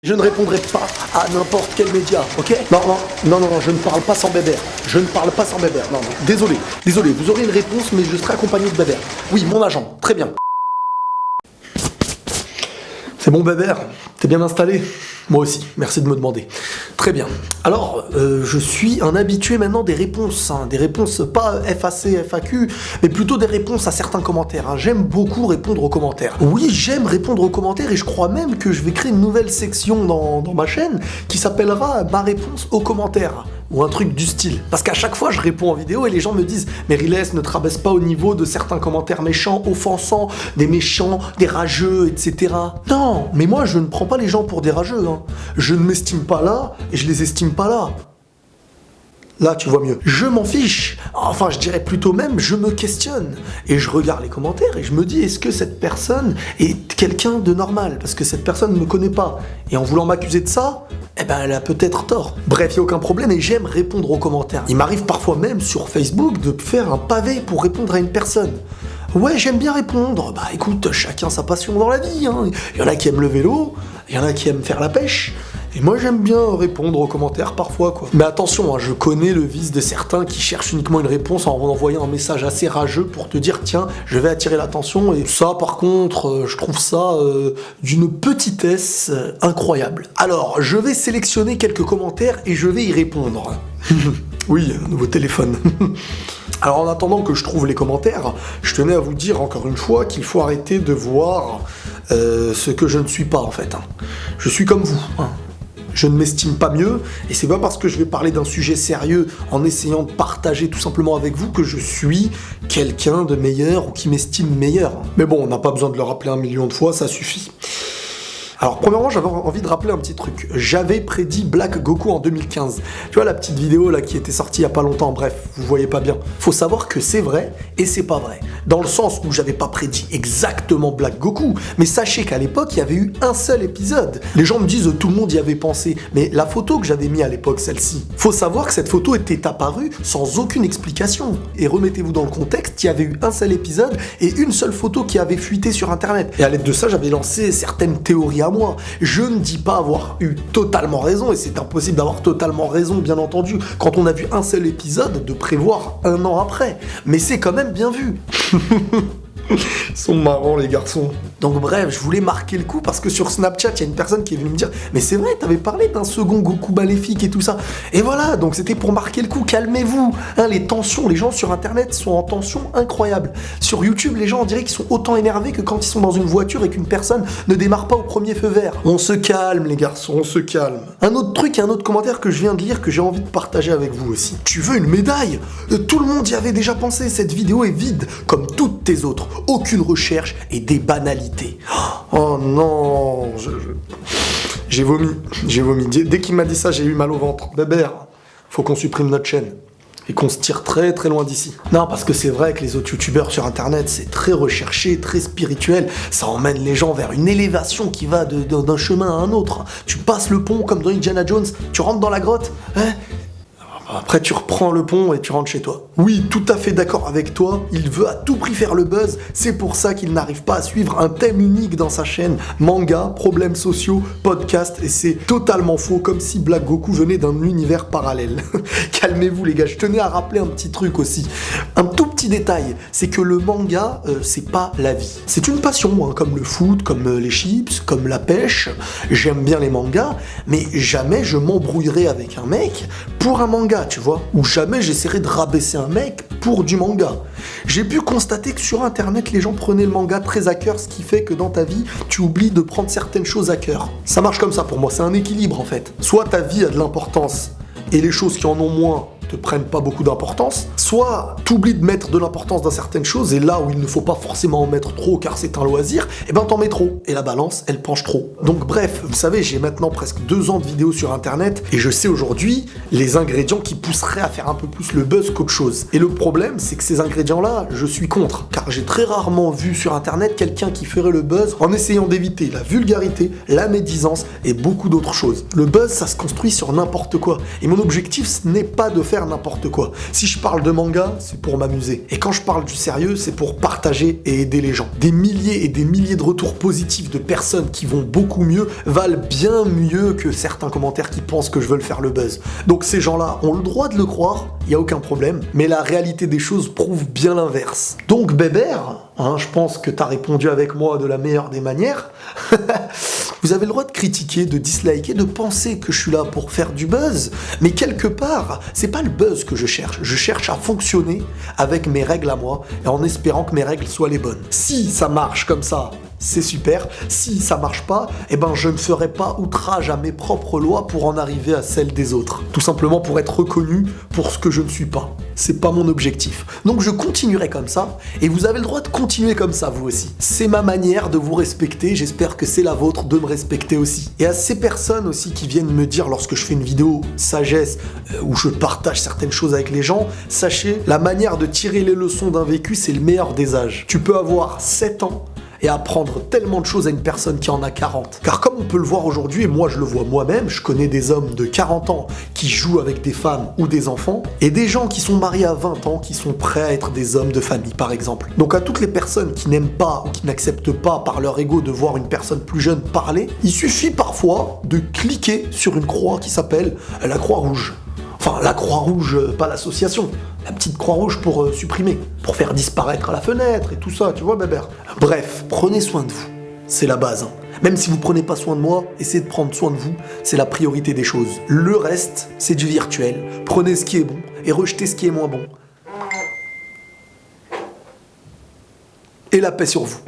Je ne répondrai pas à n'importe quel média, ok? Non, je ne parle pas sans bébert. Je ne parle pas sans bébert. Non, désolé, vous aurez une réponse, mais je serai accompagné de bébert. Oui, mon agent, très bien. C'est bon, bébert? T'es bien installé? Moi aussi, merci de me demander. Très bien. Alors, je suis un habitué maintenant des réponses. Des réponses pas FAC, FAQ, mais plutôt des réponses à certains commentaires. J'aime beaucoup répondre aux commentaires. Oui, j'aime répondre aux commentaires et je crois même que je vais créer une nouvelle section dans ma chaîne qui s'appellera « Ma réponse aux commentaires ». Ou un truc du style. Parce qu'à chaque fois, je réponds en vidéo et les gens me disent « Mais Riles, ne te rabaisse pas au niveau de certains commentaires méchants, offensants, des méchants, des rageux, etc. » Non, mais moi, je ne prends pas les gens pour des rageux. Je ne m'estime pas là et je les estime pas là. Là, tu vois mieux. Je m'en fiche. Enfin, je dirais plutôt même, je me questionne. Et je regarde les commentaires et je me dis, est-ce que cette personne est quelqu'un de normal? Parce que cette personne ne me connaît pas. Et en voulant m'accuser de ça, eh ben, elle a peut-être tort. Bref, il n'y a aucun problème et j'aime répondre aux commentaires. Il m'arrive parfois même sur Facebook de faire un pavé pour répondre à une personne. Ouais, j'aime bien répondre. Bah écoute, chacun sa passion dans la vie. Il y en a qui aiment le vélo, il y en a qui aiment faire la pêche. Et moi j'aime bien répondre aux commentaires parfois quoi. Mais attention, je connais le vice de certains qui cherchent uniquement une réponse en envoyant un message assez rageux pour te dire tiens, je vais attirer l'attention. Et ça par contre, je trouve ça d'une petitesse incroyable. Alors, je vais sélectionner quelques commentaires et je vais y répondre. Oui, nouveau téléphone. Alors en attendant que je trouve les commentaires, je tenais à vous dire encore une fois qu'il faut arrêter de voir ce que je ne suis pas en fait. Je suis comme vous. Je ne m'estime pas mieux, et c'est pas parce que je vais parler d'un sujet sérieux en essayant de partager tout simplement avec vous que je suis quelqu'un de meilleur ou qui m'estime meilleur. Mais bon, on n'a pas besoin de le rappeler 1 million de fois, ça suffit. Alors premièrement, j'avais envie de rappeler un petit truc. J'avais prédit Black Goku en 2015. Tu vois la petite vidéo là qui était sortie il y a pas longtemps, bref, vous voyez pas bien. Faut savoir que c'est vrai et c'est pas vrai. Dans le sens où j'avais pas prédit exactement Black Goku, mais sachez qu'à l'époque, il y avait eu un seul épisode. Les gens me disent tout le monde y avait pensé, mais la photo que j'avais mis à l'époque, celle-ci, faut savoir que cette photo était apparue sans aucune explication. Et remettez-vous dans le contexte, il y avait eu un seul épisode et une seule photo qui avait fuité sur internet. Et à l'aide de ça, j'avais lancé certaines théories à moi. Je ne dis pas avoir eu totalement raison, et c'est impossible d'avoir totalement raison, bien entendu, quand on a vu un seul épisode, de prévoir 1 an après. Mais c'est quand même bien vu. Ils sont marrants les garçons. Donc bref, je voulais marquer le coup parce que sur Snapchat, il y a une personne qui est venue me dire « Mais c'est vrai, t'avais parlé d'un second Goku maléfique et tout ça. » Et voilà, donc c'était pour marquer le coup, calmez-vous. Les tensions, les gens sur internet sont en tension incroyable. Sur YouTube, les gens on dirait qu'ils sont autant énervés que quand ils sont dans une voiture et qu'une personne ne démarre pas au premier feu vert. On se calme les garçons, on se calme. Un autre truc et un autre commentaire que je viens de lire que j'ai envie de partager avec vous aussi. Tu veux une médaille? Tout le monde y avait déjà pensé, cette vidéo est vide, comme toutes tes autres. Aucune recherche et des banalités. Oh non, j'ai vomi. Dès qu'il m'a dit ça, j'ai eu mal au ventre. Bébert, faut qu'on supprime notre chaîne et qu'on se tire très très loin d'ici. Non, parce que c'est vrai que les autres youtubeurs sur internet, c'est très recherché, très spirituel. Ça emmène les gens vers une élévation qui va d'un chemin à un autre. Tu passes le pont comme dans Indiana Jones, tu rentres dans la grotte, après tu reprends le pont et tu rentres chez toi. Oui, tout à fait d'accord avec toi, il veut à tout prix faire le buzz, c'est pour ça qu'il n'arrive pas à suivre un thème unique dans sa chaîne. Manga, problèmes sociaux, podcast, et c'est totalement faux, comme si Black Goku venait d'un univers parallèle. Calmez-vous les gars, je tenais à rappeler un petit truc aussi. Un tout petit détail, c'est que le manga, c'est pas la vie. C'est une passion, comme le foot, comme les chips, comme la pêche. J'aime bien les mangas, mais jamais je m'embrouillerai avec un mec pour un manga. Tu vois, ou jamais j'essaierai de rabaisser un mec pour du manga. J'ai pu constater que sur internet, les gens prenaient le manga très à cœur, ce qui fait que dans ta vie, tu oublies de prendre certaines choses à cœur. Ça marche comme ça pour moi, c'est un équilibre en fait. Soit ta vie a de l'importance, et les choses qui en ont moins te prennent pas beaucoup d'importance, soit t'oublies de mettre de l'importance dans certaines choses, et là où il ne faut pas forcément en mettre trop car c'est un loisir, et ben t'en mets trop, et la balance, elle penche trop. Donc bref, vous savez, j'ai maintenant presque 2 ans de vidéos sur internet, et je sais aujourd'hui les ingrédients qui pousseraient à faire un peu plus le buzz qu'autre chose. Et le problème, c'est que ces ingrédients-là, je suis contre, car j'ai très rarement vu sur internet quelqu'un qui ferait le buzz en essayant d'éviter la vulgarité, la médisance, et beaucoup d'autres choses. Le buzz, ça se construit sur n'importe quoi, et mon objectif, ce n'est pas de faire faire n'importe quoi. Si je parle de manga, c'est pour m'amuser. Et quand je parle du sérieux, c'est pour partager et aider les gens. Des milliers et des milliers de retours positifs de personnes qui vont beaucoup mieux valent bien mieux que certains commentaires qui pensent que je veux faire le buzz. Donc ces gens-là ont le droit de le croire, il n'y a aucun problème, mais la réalité des choses prouve bien l'inverse. Donc Bébert, je pense que tu as répondu avec moi de la meilleure des manières. Vous avez le droit de critiquer, de disliker, de penser que je suis là pour faire du buzz, mais quelque part, c'est pas le buzz que je cherche à fonctionner avec mes règles à moi, et en espérant que mes règles soient les bonnes. Si ça marche comme ça, c'est super. Si ça marche pas, je ne ferai pas outrage à mes propres lois pour en arriver à celles des autres. Tout simplement pour être reconnu pour ce que je ne suis pas. C'est pas mon objectif. Donc je continuerai comme ça, et vous avez le droit de continuer comme ça, vous aussi. C'est ma manière de vous respecter, j'espère que c'est la vôtre de me respecter aussi. Et à ces personnes aussi qui viennent me dire lorsque je fais une vidéo sagesse, où je partage certaines choses avec les gens, sachez, la manière de tirer les leçons d'un vécu, c'est le meilleur des âges. Tu peux avoir 7 ans, et apprendre tellement de choses à une personne qui en a 40. Car comme on peut le voir aujourd'hui, et moi je le vois moi-même, je connais des hommes de 40 ans qui jouent avec des femmes ou des enfants, et des gens qui sont mariés à 20 ans qui sont prêts à être des hommes de famille par exemple. Donc à toutes les personnes qui n'aiment pas ou qui n'acceptent pas par leur ego de voir une personne plus jeune parler, il suffit parfois de cliquer sur une croix qui s'appelle la Croix-Rouge. Enfin, la Croix-Rouge, pas l'association. La petite Croix-Rouge pour supprimer, pour faire disparaître la fenêtre et tout ça, tu vois, Bébert. Bref, prenez soin de vous. C'est la base. Même si vous prenez pas soin de moi, essayez de prendre soin de vous. C'est la priorité des choses. Le reste, c'est du virtuel. Prenez ce qui est bon et rejetez ce qui est moins bon. Et la paix sur vous.